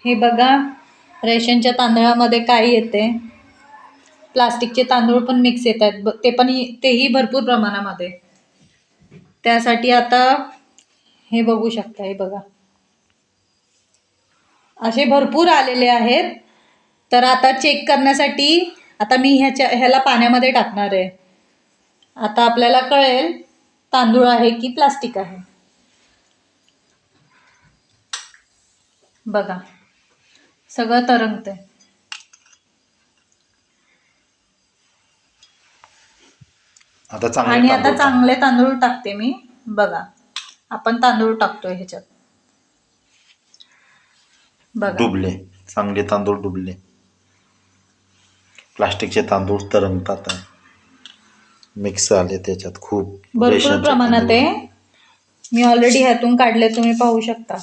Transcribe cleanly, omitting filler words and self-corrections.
हे बघा, रेशनच्या तांदळामध्ये काय येते. प्लास्टिकचे तांदूळ पण मिक्स येत आहेत, तेही भरपूर प्रमाणामध्ये. त्यासाठी आता हे बघू शकता, हे बघा असे भरपूर आलेले आहेत. तर आता चेक करण्यासाठी आता मी ह्याला पाण्यामध्ये टाकणार आहे. आता आपल्याला कळेल तांदूळ आहे की प्लास्टिक आहे. बघा सगळं तरंगतंय. आणि आता चांगले तांदूळ टाकते मी. बघा आपण तांदूळ टाकतोय ह्याच्यात. बघा डुबले, चांगले तांदूळ डुबले. प्लास्टिकचे तांदूळ तरंगतात, मिक्स आले त्याच्यात खूप भरपूर प्रमाणात आहे. मी ऑलरेडी ह्यातून काढले, तुम्ही पाहू शकता.